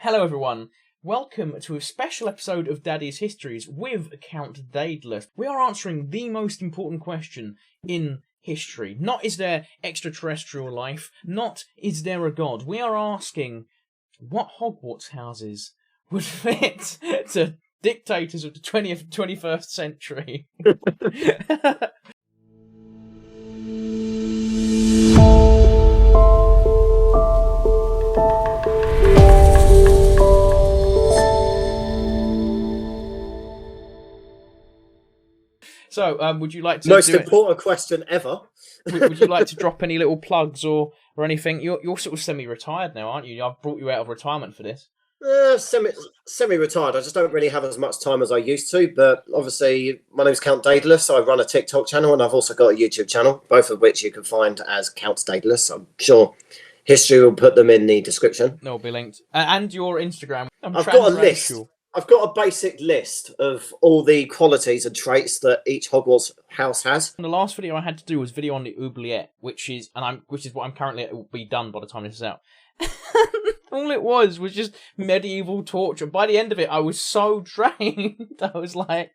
Hello everyone, welcome to a special episode of Daddies Histories with Count Daedalus. We are answering the most important question in history. Not is there extraterrestrial life, not is there a god. We are asking what Hogwarts houses would fit to dictators of the 20th, 21st century. So, would you like to most important question ever? Would you like to drop any little plugs or anything? You're sort of semi-retired now, aren't you? I've brought you out of retirement for this. Semi-retired. I just don't really have as much time as I used to. But obviously, my name's Count Daedalus. I run a TikTok channel and I've also got a YouTube channel, both of which you can find as Count Daedalus. I'm sure history will put them in the description. They'll be linked. And your Instagram. I've got a list. I've got a basic list of all the qualities and traits that each Hogwarts house has. The last video I had to do was video on the oubliette, which is what I'm currently. It will be done by the time this is out. All it was just medieval torture. By the end of it, I was so drained. I was like,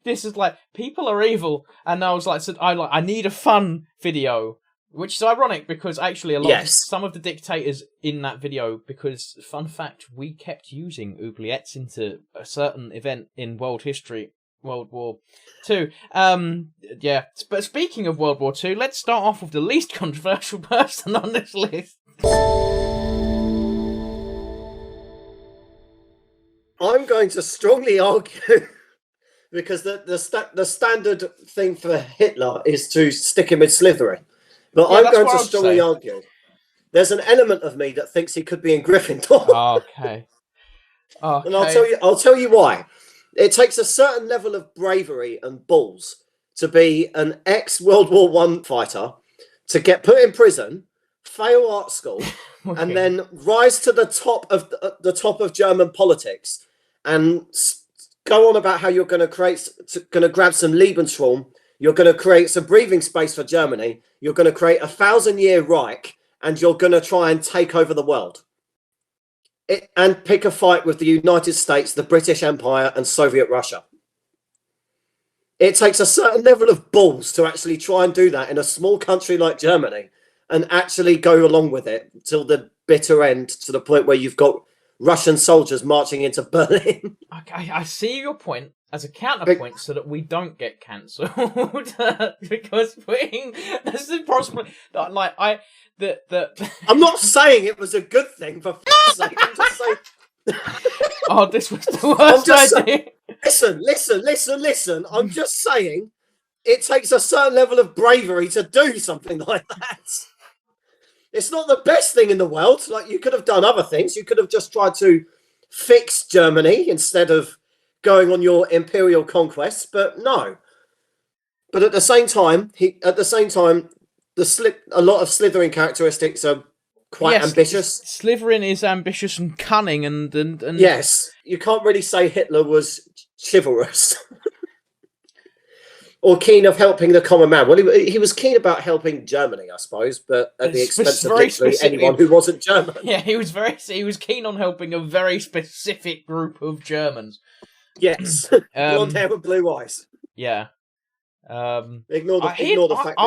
"This is like people are evil," and I was like, I need a fun video." Which is ironic because actually some of the dictators in that video, because fun fact, we kept using oubliettes into a certain event in world history, World War II. But speaking of World War II, let's start off with the least controversial person on this list. I'm going to strongly argue because the standard thing for Hitler is to stick him in Slytherin. But I'm going to strongly argue. There's an element of me that thinks he could be in Gryffindor. Okay. And I'll tell you why. It takes a certain level of bravery and balls to be an ex-World War I fighter, to get put in prison, fail art school, and then rise to the top of German politics, and go on about how you're going to grab some Lebensraum. You're going to create some breathing space for Germany. You're going to create a 1,000-year Reich, and you're going to try and take over the world. And pick a fight with the United States, the British Empire, and Soviet Russia. It takes a certain level of balls to actually try and do that in a small country like Germany, and actually go along with it till the bitter end, to the point where you've got Russian soldiers marching into Berlin. Okay, I see your point. As a counterpoint, so that we don't get cancelled, because this is impossible. Like I'm not saying it was a good thing, for sake. I'm just saying. Oh, this was the worst idea. Listen. I'm just saying it takes a certain level of bravery to do something like that. It's not the best thing in the world. Like, you could have done other things. You could have just tried to fix Germany instead of going on your imperial conquests, but no. But at the same time, a lot of Slytherin characteristics are quite ambitious. Slytherin is ambitious and cunning, and yes, you can't really say Hitler was chivalrous or keen of helping the common man. Well, he was keen about helping Germany, I suppose, but at the expense of literally anyone who wasn't German. Yeah, he was keen on helping a very specific group of Germans. Yes, blonde hair and blue eyes. Yeah. Ignore the fact.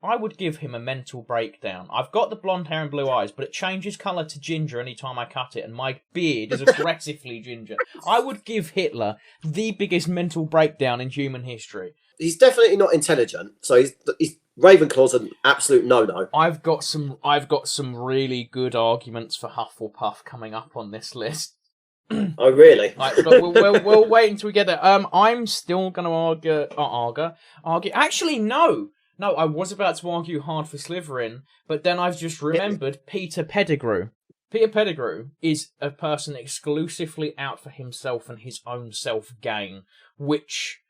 I would give him a mental breakdown. I've got the blonde hair and blue eyes, but it changes colour to ginger any time I cut it, and my beard is aggressively ginger. I would give Hitler the biggest mental breakdown in human history. He's definitely not intelligent, so he's Ravenclaw's an absolute no-no. I've got some really good arguments for Hufflepuff coming up on this list. Oh, really? We'll wait until we get there. I'm still going to argue. Actually, no, I was about to argue hard for Slytherin, but then I've just remembered Peter Pettigrew. Peter Pettigrew is a person exclusively out for himself and his own self-gain, which,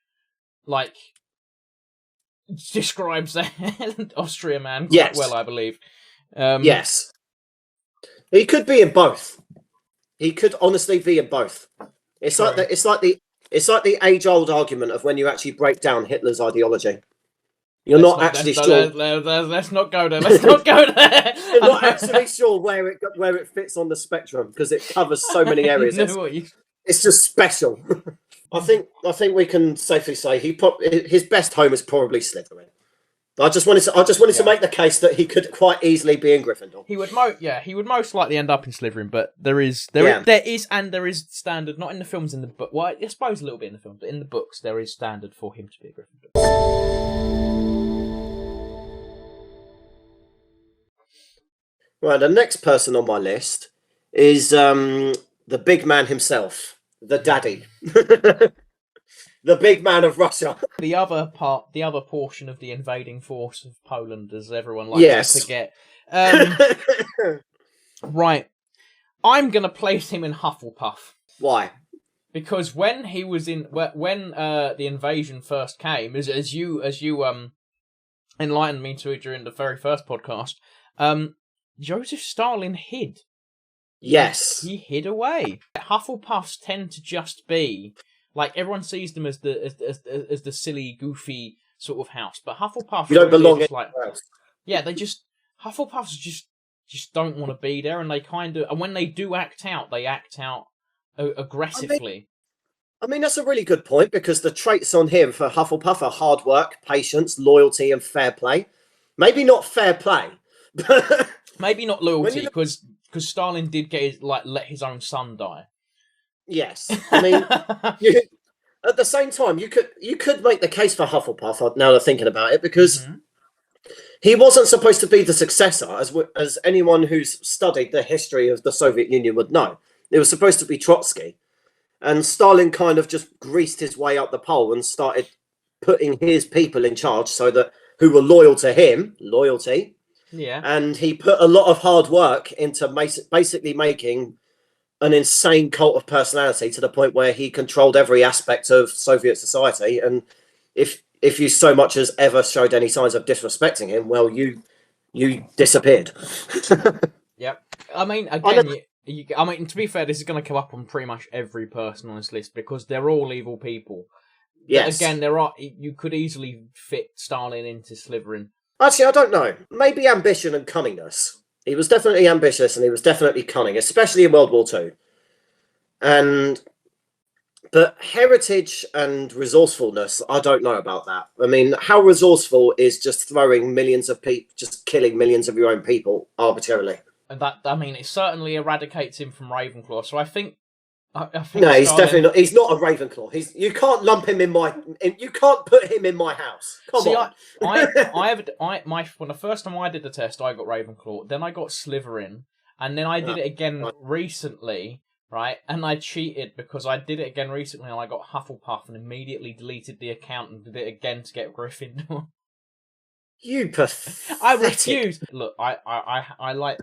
like, describes the Austria man quite well, I believe. Yes. He could be in both. He could honestly be in both. It's like the age-old argument of when you actually break down Hitler's ideology. You're not actually sure. Let's not go there. Let's not go there. You're not actually sure where it fits on the spectrum because it covers so many areas. It's just special. I think we can safely say his best home is probably Slytherin. I just wanted to make the case that he could quite easily be in Gryffindor. He would most likely end up in Slytherin, but there is standard, not in the films, in the book. Well, I suppose a little bit in the films, but in the books there is standard for him to be a Gryffindor. Right, the next person on my list is the big man himself, the daddy. The big man of Russia. The other portion of the invading force of Poland, as everyone likes to forget. Right. I'm going to place him in Hufflepuff. Why? Because when he was the invasion first came, as you enlightened me to during the very first podcast, Joseph Stalin hid. Yes. He hid away. Hufflepuffs tend to just be... Like, everyone sees them as the silly, goofy sort of house, but Hufflepuff... You don't belong in house. Yeah, Hufflepuffs just don't want to be there, and they kind of... And when they do act out, they act out aggressively. I mean, that's a really good point, because the traits on him for Hufflepuff are hard work, patience, loyalty, and fair play. Maybe not fair play, but... Maybe not loyalty, because Stalin did let his own son die. Yes, I mean, at the same time, you could make the case for Hufflepuff. Now that thinking about it, because he wasn't supposed to be the successor, as anyone who's studied the history of the Soviet Union would know. It was supposed to be Trotsky, and Stalin kind of just greased his way up the pole and started putting his people in charge, who were loyal to him, loyalty. Yeah, and he put a lot of hard work into basically making an insane cult of personality to the point where he controlled every aspect of Soviet society. And if you so much as ever showed any signs of disrespecting him, well, you disappeared. Yep. I mean, again, to be fair, this is going to come up on pretty much every person on this list because they're all evil people. Yes. Again, you could easily fit Stalin into Slytherin. Actually, I don't know. Maybe ambition and cunningness. He was definitely ambitious and he was definitely cunning, especially in World War II. But heritage and resourcefulness, I don't know about that. I mean, how resourceful is just throwing millions of people, just killing millions of your own people arbitrarily? And it certainly eradicates him from Ravenclaw. So I think no, he's definitely not. He's not a Ravenclaw. You can't lump him in my. You can't put him in my house. Come on. When the first time I did the test, I got Ravenclaw. Then I got Slytherin, and then I did it again recently, right? And I cheated because I did it again recently, and I got Hufflepuff, and immediately deleted the account and did it again to get Gryffindor. You pathetic. I refuse. Look, I like.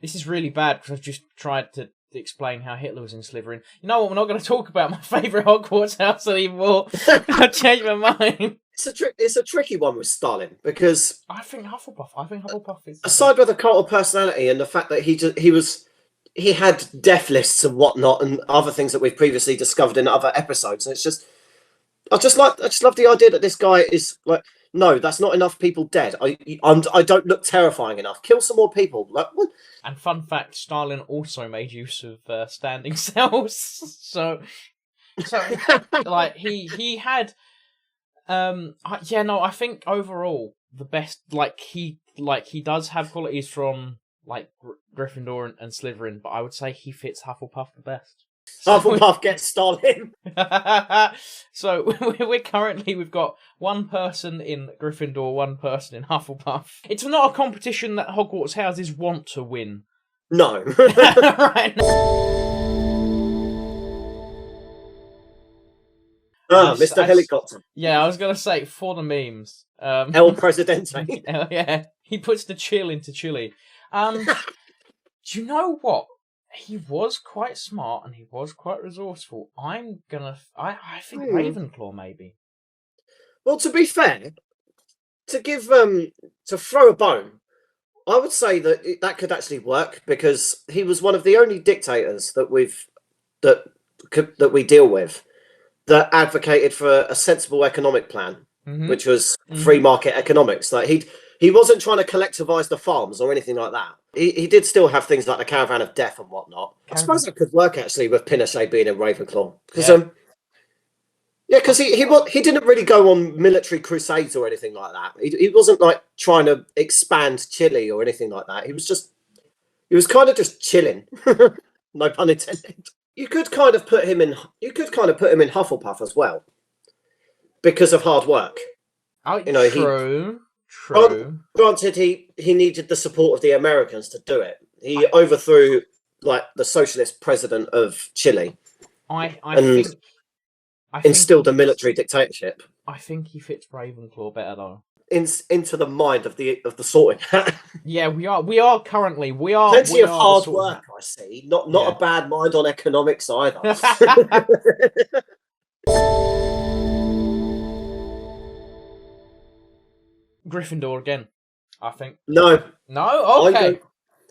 This is really bad because I've just tried to explain how Hitler was in Slytherin. You know what? We're not going to talk about my favourite Hogwarts house anymore. I changed my mind. It's a tricky one with Stalin because I think Hufflepuff is aside with the cult of personality and the fact that he had death lists and whatnot and other things that we've previously discovered in other episodes. And it's just I just love the idea that this guy is like, no, that's not enough people dead. I don't look terrifying enough. Kill some more people. Like, what? And fun fact, Stalin also made use of standing cells. So like he had, I think overall the best. He does have qualities from like Gryffindor and Slytherin, but I would say he fits Hufflepuff the best. Hufflepuff gets Stalin. So we've got one person in Gryffindor, one person in Hufflepuff. It's not a competition that Hogwarts houses want to win. No. Right. Mr. Helicopter. Yeah, I was going to say, for the memes. El Presidente. Yeah, he puts the chill into Chile. Do you know what? He was quite smart and he was quite resourceful. I think Ravenclaw maybe. Well, to be fair, to throw a bone, I would say that could actually work because he was one of the only dictators that we deal with that advocated for a sensible economic plan which was free market economics. Like he wasn't trying to collectivise the farms or anything like that. He did still have things like the caravan of death and whatnot. I suppose that could work actually with Pinochet being in Ravenclaw because because he didn't really go on military crusades or anything like that. He wasn't like trying to expand Chile or anything like that. He was kind of just chilling. No pun intended. You could kind of put him in Hufflepuff as well because of hard work. Oh, true. Granted, he needed the support of the Americans to do it. He overthrew like the socialist president of Chile. I think instilled a military dictatorship. I think he fits Ravenclaw better though. Into the mind of the Sorting Hat. Yeah, we are currently plenty of hard work. I see. Not a bad mind on economics either. Gryffindor again, I think. No. Okay.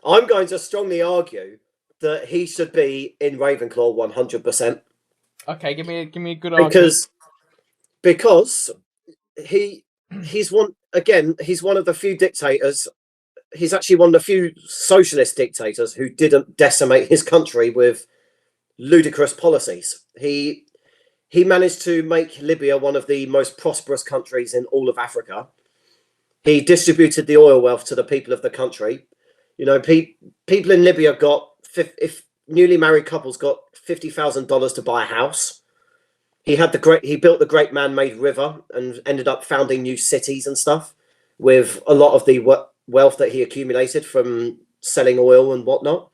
I'm going to strongly argue that he should be in Ravenclaw 100%. Okay, give me a good argument. Because he's one of the few dictators. He's actually one of the few socialist dictators who didn't decimate his country with ludicrous policies. He managed to make Libya one of the most prosperous countries in all of Africa. He distributed the oil wealth to the people of the country. You know, people in Libya got, if newly married couples got $50,000 to buy a house. He built the great man-made river and ended up founding new cities and stuff with a lot of the wealth that he accumulated from selling oil and whatnot.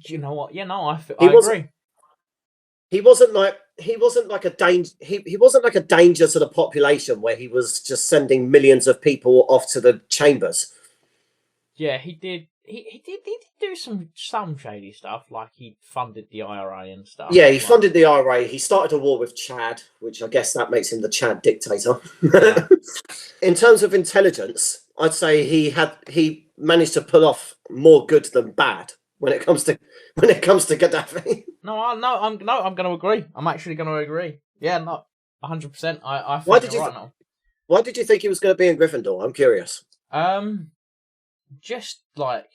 You know what? Yeah, no, I agree. He wasn't like a danger. He wasn't like a danger to the population where he was just sending millions of people off to the chambers. Yeah, he did. He did do some shady stuff, like he funded the IRA and stuff. Yeah, he funded the IRA. He started a war with Chad, which I guess that makes him the Chad dictator. Yeah. In terms of intelligence, I'd say he managed to pull off more good than bad when it comes to Gaddafi. I'm going to agree. I'm actually going to agree. Yeah, no, 100%. I think you're right now. Why did you think he was going to be in Gryffindor? I'm curious. Just like,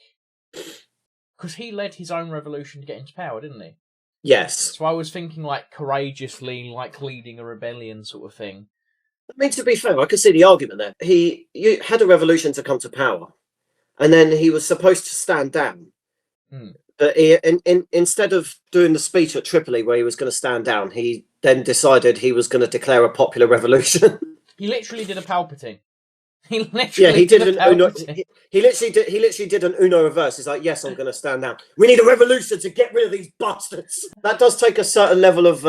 because he led his own revolution to get into power, didn't he? Yes. So I was thinking like courageously, like leading a rebellion sort of thing. I mean, to be fair, I can see the argument there. You had a revolution to come to power, and then he was supposed to stand down. But instead of doing the speech at Tripoli where he was going to stand down, he then decided he was going to declare a popular revolution. He literally did a Palpatine. He literally did an Uno. He literally did an Uno reverse. He's like, yes, I'm going to stand down. We need a revolution to get rid of these bastards. That does take a certain level of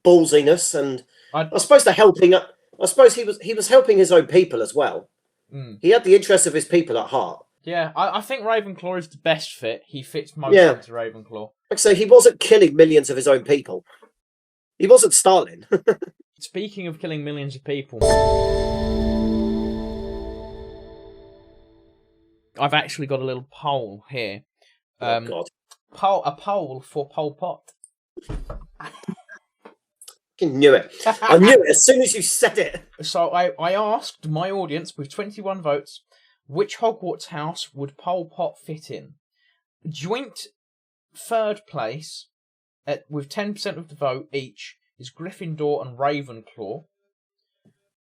ballsiness, and I suppose he was helping his own people as well. He had the interests of his people at heart. Yeah, I think Ravenclaw is the best fit. He fits most into Ravenclaw. Like I say, he wasn't killing millions of his own people. He wasn't Stalin. Speaking of killing millions of people, I've actually got a little poll here. Oh, God. A poll for Pol Pot. I knew it. I knew it as soon as you said it. So I asked my audience with 21 votes, which Hogwarts house would Pol Pot fit in? Joint third place, with 10% of the vote each, is Gryffindor and Ravenclaw,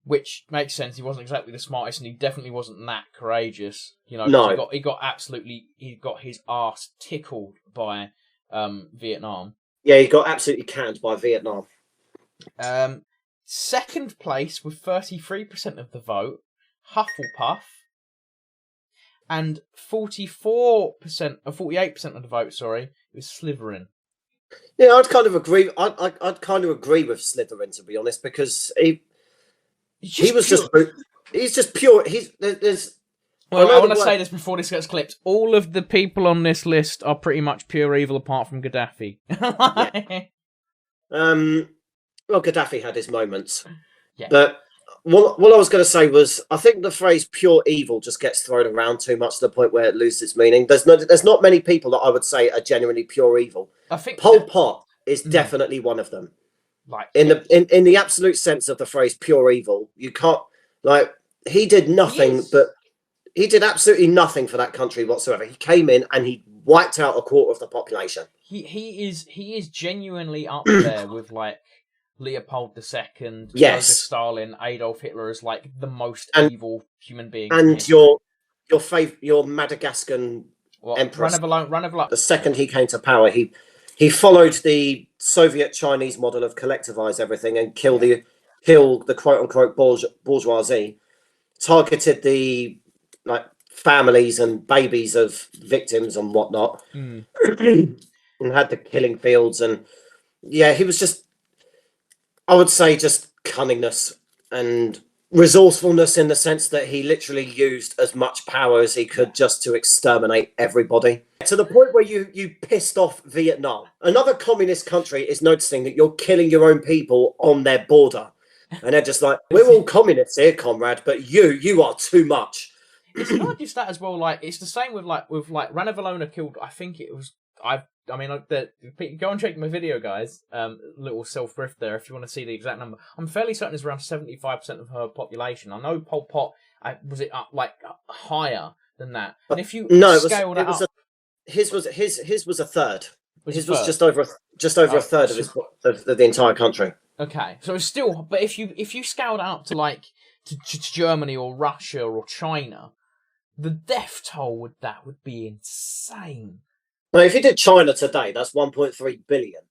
which makes sense. He wasn't exactly the smartest, and he definitely wasn't that courageous. You know, no. He got his ass tickled by Vietnam. Yeah, he got absolutely canned by Vietnam. Second place with 33% of the vote, Hufflepuff. And 48% of the vote, sorry, was Slytherin. Yeah, I'd kind of agree. I'd kind of agree with Slytherin, to be honest, because he's just pure. Well, I want to say this before this gets clipped. All of the people on this list are pretty much pure evil, apart from Gaddafi. Yeah. Well, Gaddafi had his moments, yeah. But what I was going to say was, I think the phrase "pure evil" just gets thrown around too much to the point where it loses its meaning. There's not many people that I would say are genuinely pure evil. I think Pol Pot is definitely one of them. Like in the absolute sense of the phrase pure evil. You can't, like, he did nothing, but he did absolutely nothing for that country whatsoever. He came in and he wiped out a quarter of the population. He is genuinely up there with like Leopoldo II, yes, Joseph Stalin, Adolf Hitler as like the most evil human being. And your Madagascan empress. Run of luck. The second he came to power, he followed the Soviet Chinese model of collectivize everything and kill the quote unquote bourgeoisie, targeted the like families and babies of victims and whatnot, and had the killing fields. And he was just, I would say, just cunningness and resourcefulness, in the sense that he literally used as much power as he could just to exterminate everybody, to the point where you pissed off Vietnam. Another communist country is noticing that you're killing your own people on their border, and they're just like, we're all communists here, comrade, but you are too much. It's not just that as well. Like, it's the same with Ranavalona killed. I think it was. Go and check my video, guys. Little self-riff there if you want to see the exact number. I'm fairly certain it's around 75% of her population. I know Pol Pot was it up higher than that. And if you scale that up, his was a third. His was just over a third of the entire country. Okay, so it's still. But if you scale that up to to Germany or Russia or China, the death toll would be insane. Now, if you did China today, that's 1.3 billion.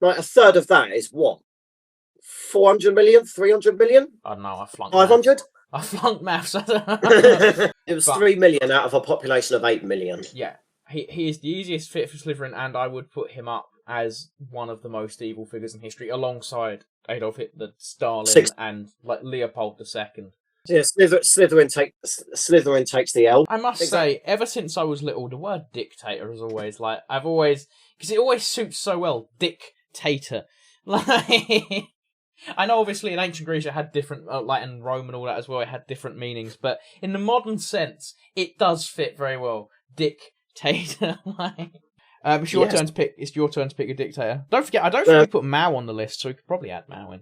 Like, a third of that is what? 400 million? 300 million? I don't know, I flunked 500? I flunked maths. It was 3 million out of a population of 8 million. Yeah. He is the easiest fit for Slytherin, and I would put him up as one of the most evil figures in history, alongside Adolf Hitler, Stalin, and Leopold II. Yeah, Slytherin takes the L. I must say, ever since I was little, the word dictator is always because it always suits so well. Dictator. I know, obviously, in ancient Greece it had different, and Rome and all that as well. It had different meanings, but in the modern sense, it does fit very well. Dictator. It's your turn to pick. It's your turn to pick a dictator. Don't forget, I don't think we put Mao on the list, so we could probably add Mao in.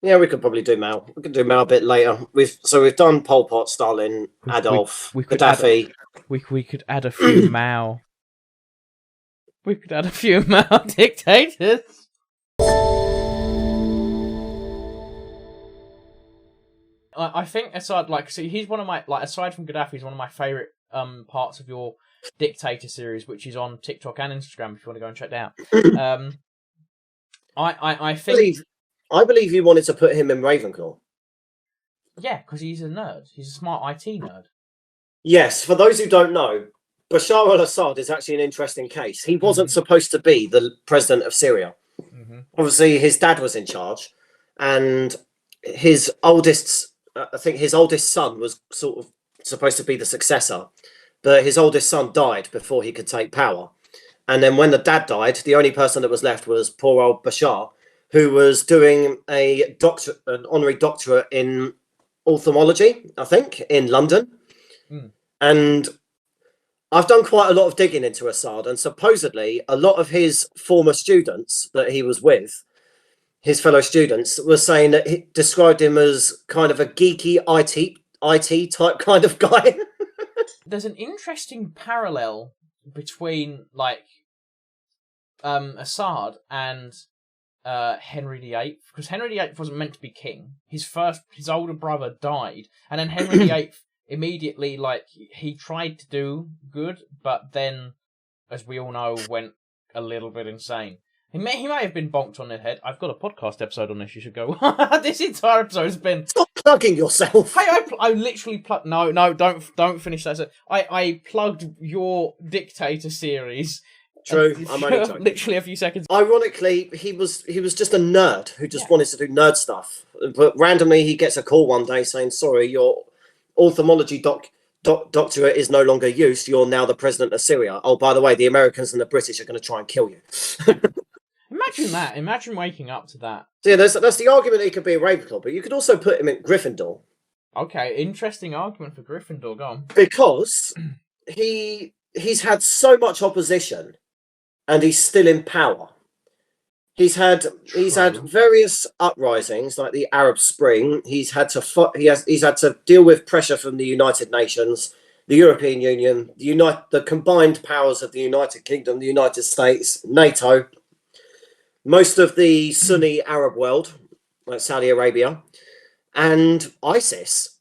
Yeah, we could probably do Mao. We could do Mao a bit later. We've done Pol Pot, Stalin, Adolf, Gaddafi. We could add a few Mao. We could add a few Mao dictators. I think Assad, he's one of my, aside from Gaddafi, he's one of my favourite parts of your dictator series, which is on TikTok and Instagram if you want to go and check that out. I believe you wanted to put him in Ravenclaw. Yeah, because he's a nerd. He's a smart IT nerd. Yes, for those who don't know, Bashar al-Assad is actually an interesting case. He wasn't supposed to be the president of Syria. Mm-hmm. Obviously, his dad was in charge, and his oldest son was sort of supposed to be the successor, but his oldest son died before he could take power. And then when the dad died, the only person that was left was poor old Bashar, who was doing an honorary doctorate in ophthalmology, I think, in London. And I've done quite a lot of digging into Assad, and supposedly a lot of his former students that he was with, his fellow students, were saying that he described him as kind of a geeky IT type kind of guy. There's an interesting parallel between Assad and Henry VIII, because Henry VIII wasn't meant to be king. His older brother died, and then Henry VIII immediately, he tried to do good, but then, as we all know, went a little bit insane. He may have been bonked on the head. I've got a podcast episode on this. You should go. This entire episode has been. Stop plugging yourself. Hey, I literally plugged. No, don't finish that. I plugged your Dictator series. True, I'm only joking. Literally a few seconds. Ironically, he was just a nerd who just wanted to do nerd stuff. But randomly, he gets a call one day saying, "Sorry, your ophthalmology doctorate is no longer used. You're now the president of Syria. Oh, by the way, the Americans and the British are going to try and kill you." Imagine that. Imagine waking up to that. So yeah, that's the argument he could be a Ravenclaw, but you could also put him in Gryffindor. Okay, interesting argument for Gryffindor. Go on. Because he's had so much opposition, and he's still in power. He's had various uprisings like the Arab Spring. He's had to deal with pressure from the United Nations, the European Union, the combined powers of the United Kingdom, the United States, NATO, most of the Sunni Arab world, like Saudi Arabia, and ISIS.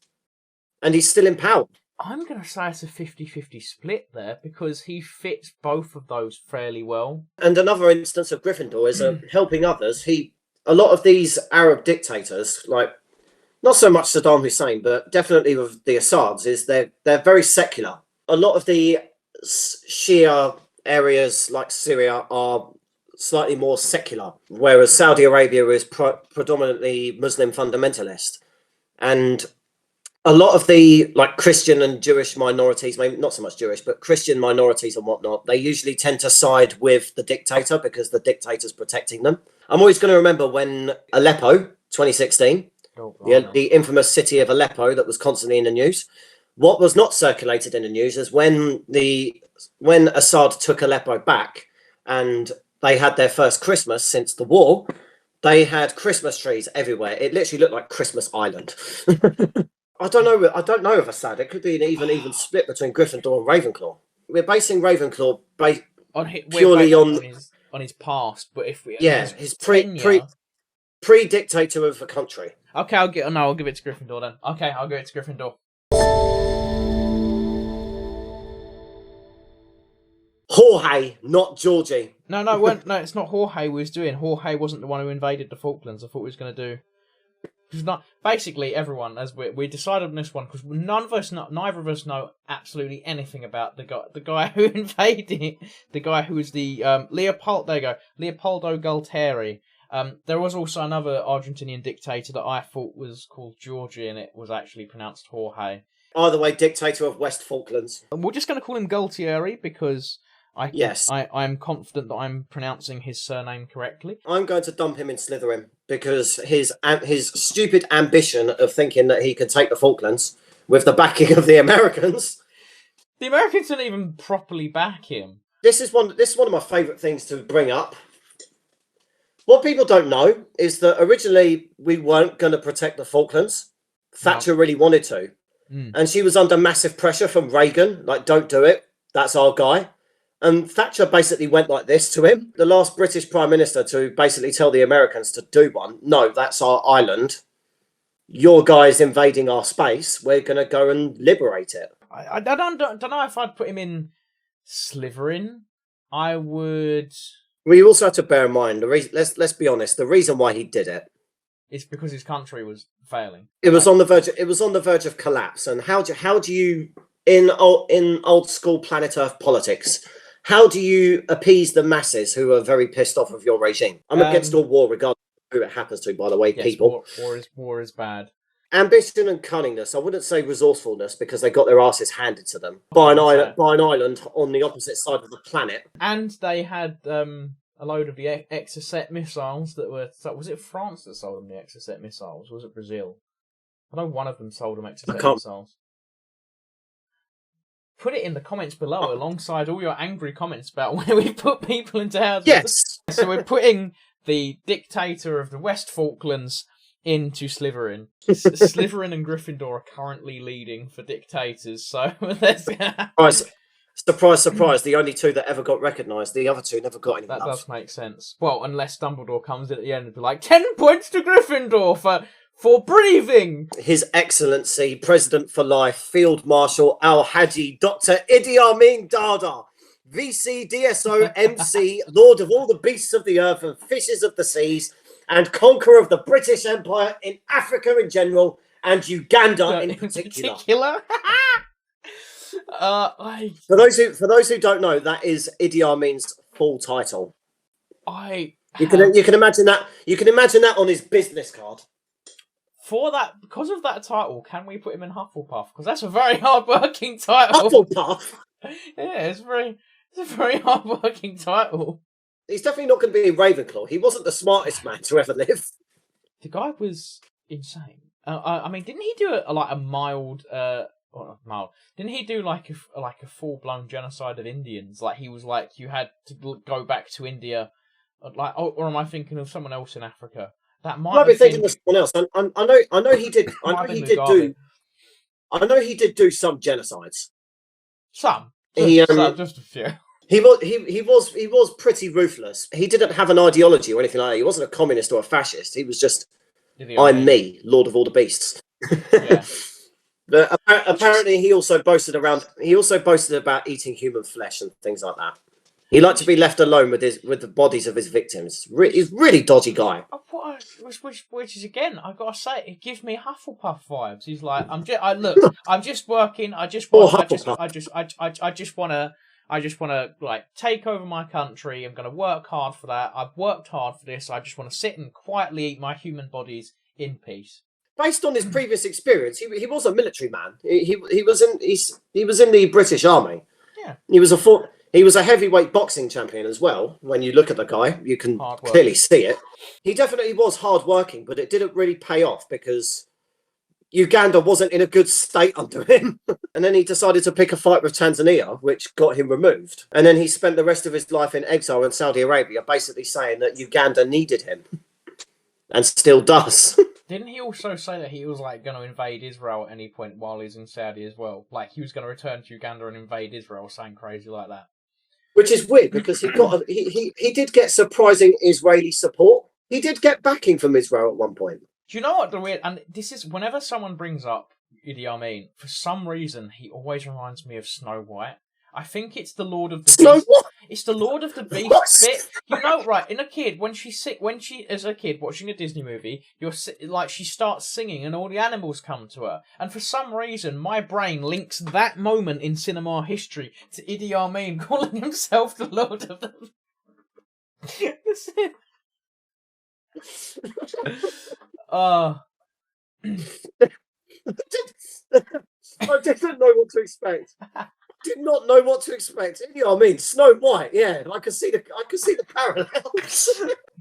And he's still in power. I'm going to say it's a 50-50 split there because he fits both of those fairly well. And another instance of Gryffindor is helping others. A lot of these Arab dictators, like not so much Saddam Hussein, but definitely with the Assads, is they're very secular. A lot of the Shia areas like Syria are slightly more secular, whereas Saudi Arabia is predominantly Muslim fundamentalist. And a lot of the like Christian and Jewish minorities, maybe not so much Jewish, but Christian minorities and whatnot, they usually tend to side with the dictator because the dictator's protecting them. I'm always going to remember when Aleppo, 2016, the infamous city of Aleppo that was constantly in the news. What was not circulated in the news is when Assad took Aleppo back and they had their first Christmas since the war, they had Christmas trees everywhere. It literally looked like Christmas Island. I don't know of Assad. It could be an even split between Gryffindor and Ravenclaw. We're basing Ravenclaw purely on his past, but if we his pre-dictator of the country. Okay, I'll give it to Gryffindor then. Okay, I'll give it to Gryffindor. Jorge, not Georgie. No, it's not Jorge we was doing. Jorge wasn't the one who invaded the Falklands. I thought we was going to do. Basically, everyone, as we decided on this one, because neither of us know absolutely anything about the guy who invaded, the guy who was the Leopoldo. There you go, Leopoldo Galtieri. There was also another Argentinian dictator that I thought was called Georgie, and it was actually pronounced Jorge. Either way, dictator of West Falklands. And we're just going to call him Galtieri because I'm confident that I'm pronouncing his surname correctly. I'm going to dump him in Slytherin because his stupid ambition of thinking that he could take the Falklands with the backing of the Americans. The Americans didn't even properly back him. This is one of my favourite things to bring up. What people don't know is that originally we weren't going to protect the Falklands. Thatcher really wanted to. And she was under massive pressure from Reagan, like, don't do it. That's our guy. And Thatcher basically went like this to him, the last British Prime Minister to basically tell the Americans to do one. No, that's our island. Your guy's invading our space. We're going to go and liberate it. I don't know if I'd put him in Slytherin. I would... Well, you also have to bear in mind, let's be honest, the reason why he did it. It's because his country was failing. It was on the verge of collapse. And how do you, in old school planet Earth politics, how do you appease the masses who are very pissed off of your regime? I'm against all war, regardless of who it happens to, by the way, yes, people. War is bad. Ambition and cunningness. I wouldn't say resourcefulness because they got their asses handed to them by an island on the opposite side of the planet. And they had a load of the Exocet missiles that were... Was it France that sold them the Exocet missiles? Or was it Brazil? I know one of them sold them Exocet missiles. Put it in the comments below alongside all your angry comments about where we put people into houses. Yes! So we're putting the dictator of the West Falklands into Slytherin. Slytherin and Gryffindor are currently leading for dictators, so there's... Surprise, surprise, the only two that ever got recognised, the other two never got any love. That does make sense. Well, unless Dumbledore comes in at the end and be like, 10 points to Gryffindor for breathing! His Excellency, President for Life, Field Marshal Al-Haji, Dr. Idi Amin Dada, VC, DSO, MC, Lord of all the beasts of the earth and fishes of the seas, and conqueror of the British Empire in Africa in general, and Uganda in particular. For those who don't know, that is Idi Amin's full title. You can imagine that. You can imagine that on his business card. Because of that title, can we put him in Hufflepuff? Because that's a very hard-working title. Hufflepuff. Yeah, it's a very hard-working title. He's definitely not going to be in Ravenclaw. He wasn't the smartest man to ever live. The guy was insane. I mean, didn't he do a mild? Didn't he do like a full blown genocide of Indians? Like he was like you had to go back to India or am I thinking of someone else in Africa? That might. Might be thinking of someone else. I know he did. I know he did do some genocides. Just a few. He was pretty ruthless. He didn't have an ideology or anything like that. He wasn't a communist or a fascist. He was just, I'm me, Lord of all the beasts. Yeah. But apparently, he also boasted about eating human flesh and things like that. He liked to be left alone with the bodies of his victims. He's a really dodgy guy. Which is again, I've got to say, it gives me Hufflepuff vibes. He's like, I'm just working. I just want to like take over my country. I'm going to work hard for that. I've worked hard for this. I just want to sit and quietly eat my human bodies in peace. Based on his previous experience, he was a military man. He was in the British Army. Yeah. He was a heavyweight boxing champion as well. When you look at the guy, you can clearly see it. He definitely was hardworking, but it didn't really pay off because Uganda wasn't in a good state under him. And then he decided to pick a fight with Tanzania, which got him removed. And then he spent the rest of his life in exile in Saudi Arabia, basically saying that Uganda needed him. And still does. Didn't he also say that he was like going to invade Israel at any point while he's in Saudi as well? Like he was going to return to Uganda and invade Israel, something crazy like that. Which is weird because he did get surprising Israeli support. He did get backing from Israel at one point. Do you know what the weird? And this is whenever someone brings up Idi Amin, for some reason he always reminds me of Snow White. I think it's the Lord of the Beast. It's the Lord of the Beast bit. You know, right? In a kid, when she as a kid watching a Disney movie, she starts singing and all the animals come to her. And for some reason, my brain links that moment in cinema history to Idi Amin calling himself the Lord of the. That's it. I didn't know what to expect. Did not know what to expect. You know what I mean? Snow White, yeah. I could see the parallels.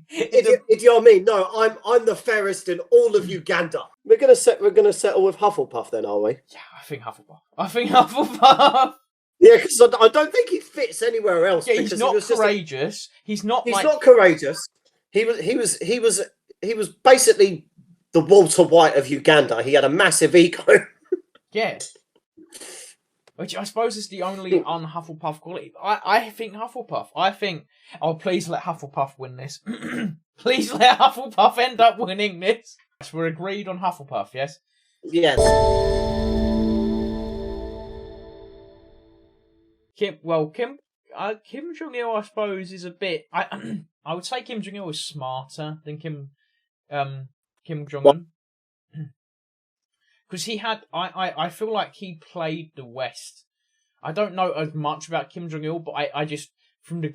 Idi Amin, no, I'm the fairest in all of Uganda. We're gonna settle with Hufflepuff then, are we? Yeah, I think Hufflepuff. Yeah, because I don't think he fits anywhere else. Yeah, he's not courageous. He's not courageous. He was basically the Walter White of Uganda. He had a massive ego. Yeah. Which I suppose is the only un-Hufflepuff quality. I think Hufflepuff. Please let Hufflepuff win this. Please let Hufflepuff end up winning this. So we're agreed on Hufflepuff, yes? Yes. Kim Jong-il, I suppose, is a bit... I would say Kim Jong-il is smarter than Kim Jong-un. Because he had... I feel like he played the West. I don't know as much about Kim Jong-il, but I just... From the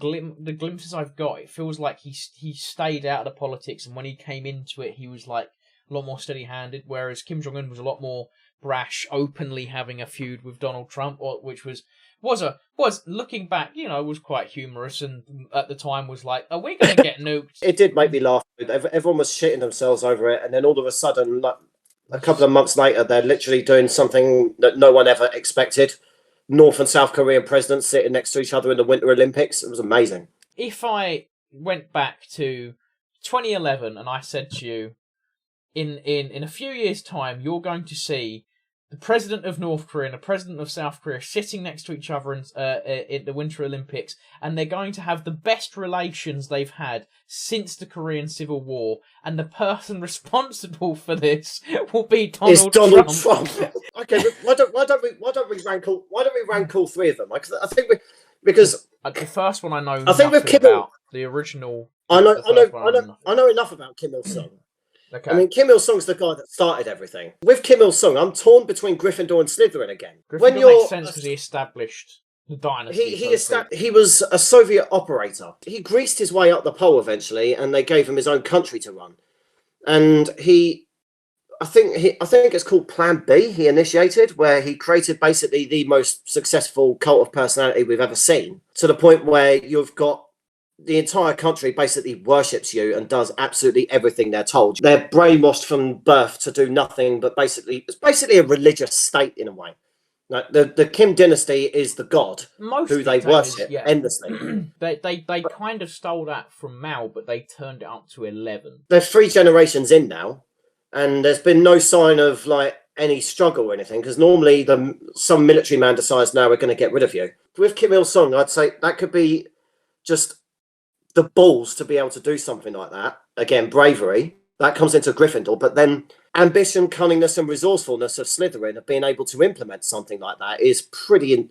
glimpses I've got, it feels like he stayed out of the politics, and when he came into it, he was like a lot more steady-handed, whereas Kim Jong-un was a lot more brash, openly having a feud with Donald Trump, which was looking back, was quite humorous, and at the time was like, are we going to get nuked? It did make me laugh. Everyone was shitting themselves over it, and then all of a sudden, like, a couple of months later, they're literally doing something that no one ever expected. North and South Korean presidents sitting next to each other in the Winter Olympics. It was amazing. If I went back to 2011 and I said to you, in a few years' time, you're going to see the president of North Korea and the president of South Korea sitting next to each other in the Winter Olympics, and they're going to have the best relations they've had since the Korean Civil War, and the person responsible for this will be Donald Trump. Okay, but why don't we rank all three of them? I think because the first one I know. I think with Kim about the original. I know enough about Kim Il Sung. Okay. I mean, Kim Il Sung's the guy that started everything. With Kim Il Sung, I'm torn between Gryffindor and Slytherin again. Gryffindor makes sense because he established the dynasty. He was a Soviet operator. He greased his way up the pole eventually, and they gave him his own country to run. And I think it's called Plan B. He initiated, where he created basically the most successful cult of personality we've ever seen, to the point where you've got the entire country basically worships you and does absolutely everything they're told. They're brainwashed from birth to do nothing, but it's basically a religious state in a way. Like the Kim dynasty is the god Most who they worship endlessly. They kind of stole that from Mao, but they turned it up to 11. They're 3 generations in now, and there's been no sign of like any struggle or anything, because normally some military man decides, now we're going to get rid of you. With Kim Il-sung, I'd say that could be just the balls to be able to do something like that. Again, bravery. That comes into Gryffindor, but then ambition, cunningness, and resourcefulness of Slytherin of being able to implement something like that is pretty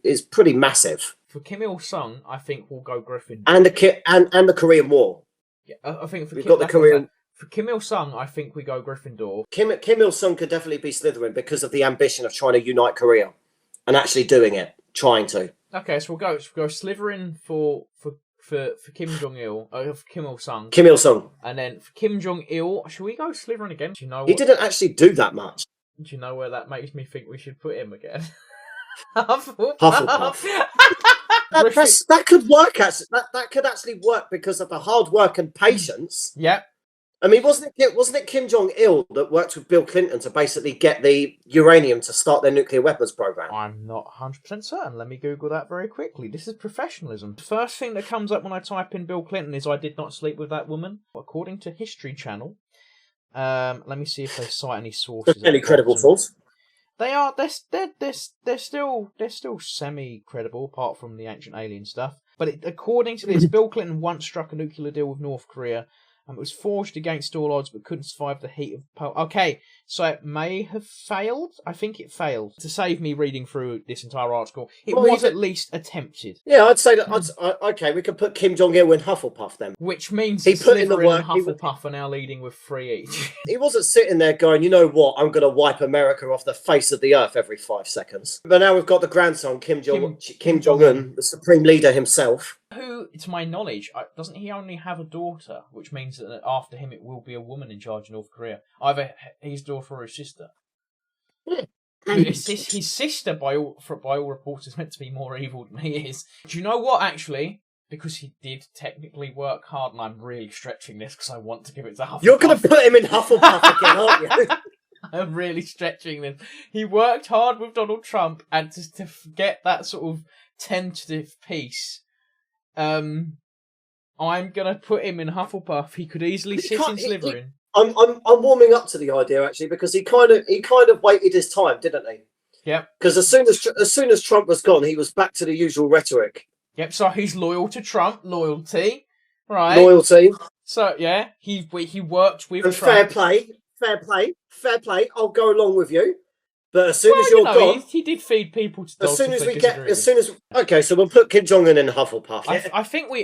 massive. For Kim Il-sung, I think we'll go Gryffindor. And the Korean War. Yeah, I think we've got the Korean. For Kim Il-sung, I think we go Gryffindor. Kim Il-sung could definitely be Slytherin because of the ambition of trying to unite Korea and actually doing it, trying to. Okay, so we'll go Slytherin for Kim Jong-il, for Kim Il-sung. Kim Il-sung. And then for Kim Jong-il, should we go Slytherin again? Do you know he didn't actually do that much. Do you know where that makes me think we should put him again? Hufflepuff. That could work. That could actually work because of the hard work and patience. Yep. I mean, wasn't it Kim Jong-il that worked with Bill Clinton to basically get the uranium to start their nuclear weapons program? I'm not 100% certain. Let me Google that very quickly. This is professionalism. The first thing that comes up when I type in Bill Clinton is I did not sleep with that woman. According to History Channel, let me see if they cite any sources. Any credible source? They are. They're still semi-credible, apart from the ancient alien stuff. But according to this, Bill Clinton once struck a nuclear deal with North Korea. It was forged against all odds, but couldn't survive the heat of... Okay, so it may have failed? I think it failed. To save me reading through this entire article, it was at least attempted. Yeah, I'd say that... okay, we could put Kim Jong-il in Hufflepuff then. Which means Slytherin and Hufflepuff are now leading with 3 each. He wasn't sitting there going, you know what, I'm going to wipe America off the face of the earth every 5 seconds. But now we've got the grandson, Kim Jong-un, the supreme leader himself. Who, to my knowledge, doesn't he only have a daughter, which means that after him it will be a woman in charge of North Korea. Either his daughter or his sister. His sister, by all reports, is meant to be more evil than he is. Do you know what, actually? Because he did technically work hard, and I'm really stretching this because I want to give it to Hufflepuff. You're going to put him in Hufflepuff again, aren't you? I'm really stretching this. He worked hard with Donald Trump, and to get that sort of tentative peace... I'm gonna put him in Hufflepuff. He could easily sit in Slytherin. I'm warming up to the idea actually because he kind of waited his time, didn't he? Yep. Because as soon as Trump was gone, he was back to the usual rhetoric. Yep. So he's loyal to Trump. Loyalty, right? Loyalty. So yeah, he worked with and Trump. Fair play. I'll go along with you. But as soon as you're gone, he did feed people to dogs. Okay, so we'll put Kim Jong-un in Hufflepuff. I think we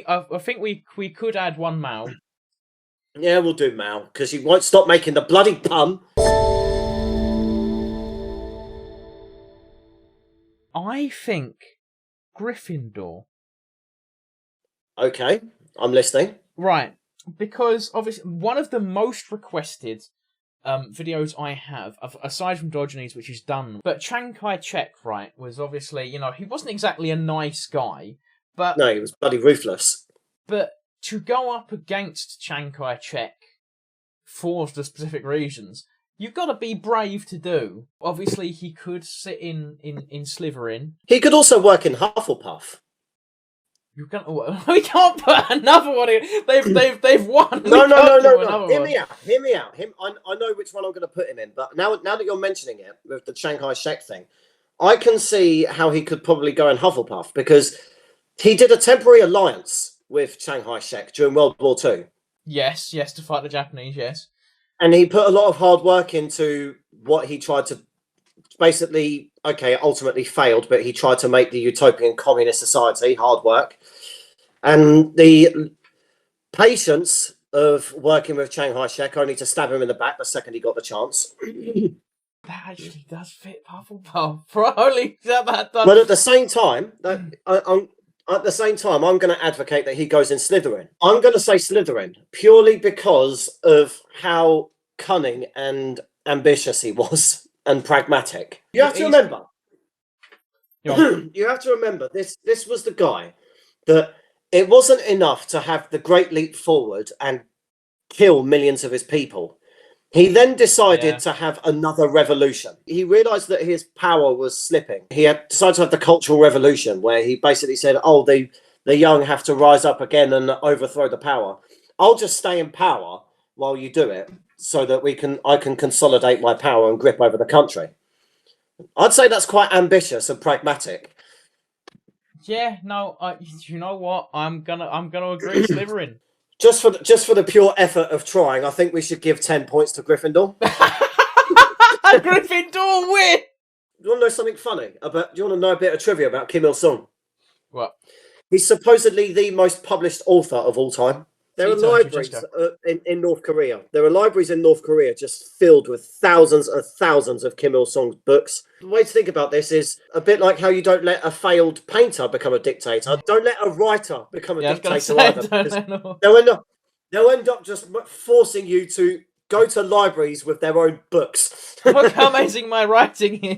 could add one Mao. Yeah, we'll do Mao because he won't stop making the bloody pun. I think Gryffindor. Okay, I'm listening. Right, because obviously one of the most requested videos I have, aside from Diogenes, which is done, but Chiang Kai-shek, right, was obviously, he wasn't exactly a nice guy, but... No, he was bloody ruthless. But to go up against Chiang Kai-shek for the specific reasons, you've got to be brave to do. Obviously, he could sit in Slytherin. He could also work in Hufflepuff. We can't put another one in. They've won. No. Hear me out. I know which one I'm going to put him in, but now that you're mentioning it with the Chiang Kai-shek thing, I can see how he could probably go in Hufflepuff because he did a temporary alliance with Chiang Kai-shek during World War II. Yes, to fight the Japanese. Yes, and he put a lot of hard work into what he tried to. Basically, ultimately failed, but he tried to make the utopian communist society. Hard work. And the patience of working with Chiang Kai-shek only to stab him in the back the second he got the chance. That actually does fit Hufflepuff. Probably that does. But at the same time, I'm going to advocate that he goes in Slytherin. I'm going to say Slytherin purely because of how cunning and ambitious he was. And pragmatic. You have to remember. You have to remember this was the guy that it wasn't enough to have the great leap forward and kill millions of his people. He then decided to have another revolution. He realised that his power was slipping. He had decided to have the Cultural Revolution, where he basically said, "Oh, the young have to rise up again and overthrow the power. I'll just stay in power while you do it, so that I can consolidate my power and grip over the country." I'd say that's quite ambitious and pragmatic. Yeah, no, you know what? I'm gonna agree, Slytherin. Just for the pure effort of trying, I think we should give 10 points to Gryffindor. Gryffindor win! Do you want to know something funny? Do you want to know a bit of trivia about Kim Il-sung? What? He's supposedly the most published author of all time. There are libraries in North Korea. There are libraries in North Korea just filled with thousands and thousands of Kim Il-sung's books. The way to think about this is a bit like how you don't let a failed painter become a dictator. Don't let a writer become a dictator either. They'll end up just forcing you to go to libraries with their own books. Look how amazing my writing is.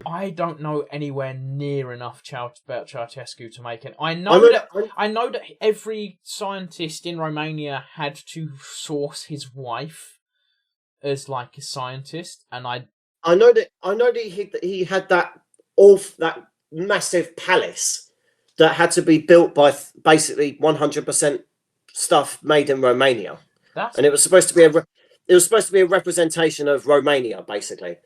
I don't know anywhere near enough about Ceaușescu to make it. I know that every scientist in Romania had to source his wife as like a scientist, and I know that he had that massive palace that had to be built by basically 100% stuff made in Romania, and it was supposed to be a representation of Romania, basically.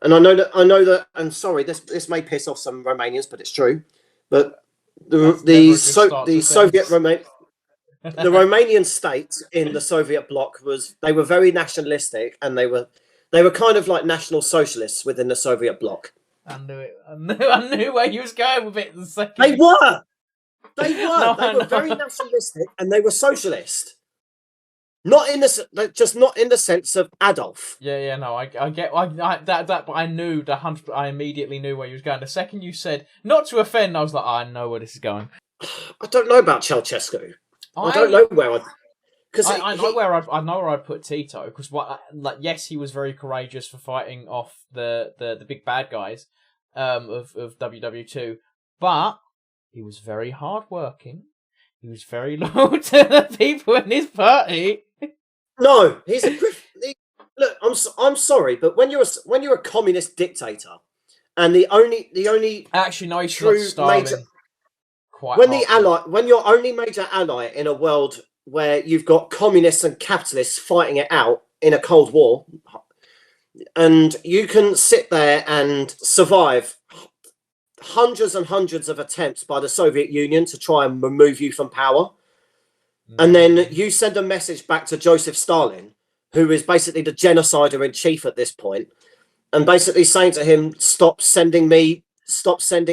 And I know that, and sorry, this may piss off some Romanians, but it's true. But the Romanian state in the Soviet bloc they were very nationalistic, and they were kind of like national socialists within the Soviet bloc. I knew it. I knew where you was going with it. The second they were they were very nationalistic, and they were socialist. Not in the sense of Adolf. Yeah, no, I get that, but I knew I immediately knew where you was going. The second you said not to offend, I was like, I know where this is going. I don't know about Ceaușescu. I don't know where I know where I'd put Tito, because yes, he was very courageous for fighting off the big bad guys of WW2, but he was very hardworking. He was very loyal to the people in his party. No, he's a look. I'm sorry, but when you're a communist dictator, and the only actually no, he's true Stalin. When your only major ally in a world where you've got communists and capitalists fighting it out in a Cold War, and you can sit there and survive hundreds and hundreds of attempts by the Soviet Union to try and remove you from power. And then you send a message back to Joseph Stalin, who is basically the genocider in chief at this point, and basically saying to him, stop sending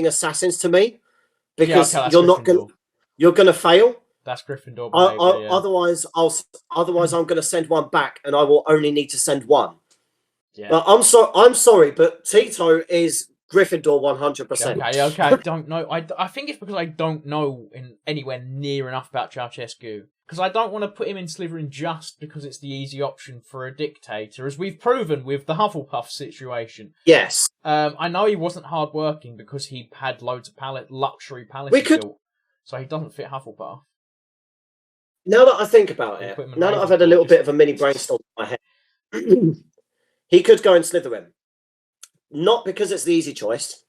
assassins to me, because you're going to fail. That's Gryffindor behavior, Otherwise I'm going to send one back, and I will only need to send one. Yeah. But I'm sorry, but Tito is Gryffindor 100%. Okay, I don't know. I think it's because I don't know anywhere near enough about Ceaușescu. Because I don't want to put him in Slytherin just because it's the easy option for a dictator, as we've proven with the Hufflepuff situation. Yes. I know he wasn't hardworking because he had loads of luxury palaces built, so he doesn't fit Hufflepuff. Now that I think about it, now that I've had a little bit of a mini brainstorm in my head, he could go in Slytherin. Not because it's the easy choice,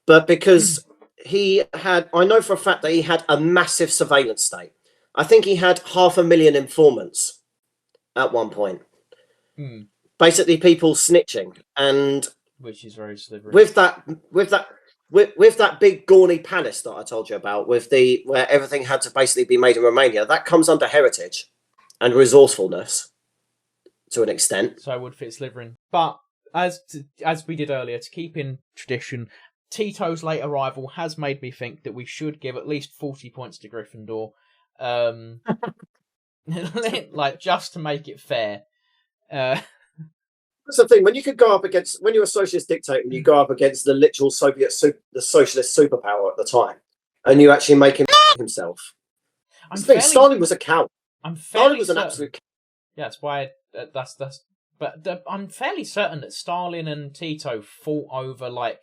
but because I know for a fact that he had a massive surveillance state. I think he had 500,000 informants at one point. Basically, people snitching, and which is very Slytherin. With that big Gorny palace that I told you about, where everything had to basically be made in Romania, that comes under heritage and resourcefulness to an extent. So I would fit Slytherin, but as we did earlier, to keep in tradition, Tito's late arrival has made me think that we should give at least 40 points to Gryffindor. Like, just to make it fair. That's the thing, when you're a socialist dictator and you go up against the literal the socialist superpower at the time, and you actually make him himself. Stalin was a coward. Stalin was an absolute coward. Yeah, that's why But I'm fairly certain that Stalin and Tito fought over, like,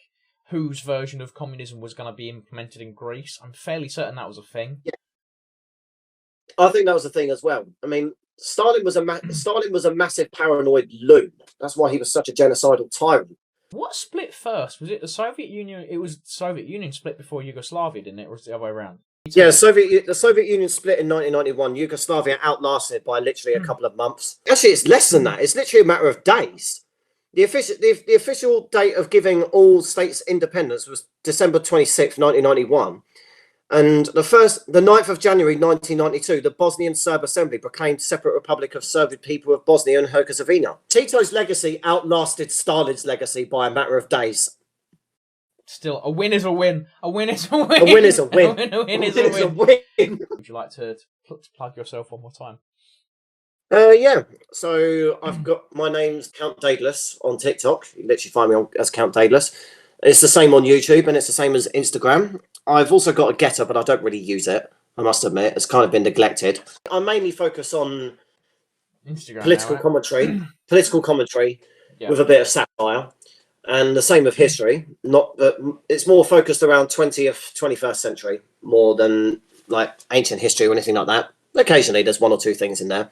whose version of communism was going to be implemented in Greece. I'm fairly certain that was a thing. Yeah. I think that was the thing as well. I mean, Stalin was a massive paranoid loon. That's why he was such a genocidal tyrant. What split first? Was it the Soviet Union? It was the Soviet Union split before Yugoslavia, didn't it? Or was it the other way around? Yeah, the Soviet Union split in 1991. Yugoslavia outlasted by literally a couple of months. Actually, it's less than that. It's literally a matter of days. The official date of giving all states independence was December 26th, 1991. And the 9th of January 1992, the Bosnian Serb Assembly proclaimed separate Republic of Serbian people of Bosnia and Herzegovina. Tito's legacy outlasted Stalin's legacy by a matter of days. Still, a win is a win. A win is a win. A win is a win. A win is a win. Would you like to plug yourself one more time? Yeah. So I've got, my name's Count Daedalus on TikTok. You literally find me as Count Daedalus. It's the same on YouTube and it's the same as Instagram. I've also got a Getter, but I don't really use it. I must admit, it's kind of been neglected. I mainly focus on Instagram political commentary Yeah. with a bit of satire, and the same with history. It's more focused around 20th, 21st century more than like ancient history or anything like that. Occasionally, there's one or two things in there,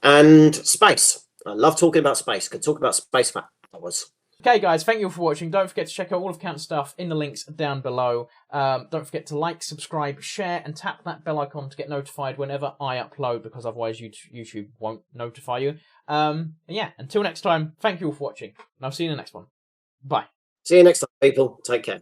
and space. I love talking about space. Could talk about space for hours. Okay, guys, thank you for watching. Don't forget to check out all of Count's stuff in the links down below. Don't forget to like, subscribe, share, and tap that bell icon to get notified whenever I upload, because otherwise YouTube won't notify you. And yeah, until next time, thank you all for watching, and I'll see you in the next one. Bye. See you next time, people. Take care.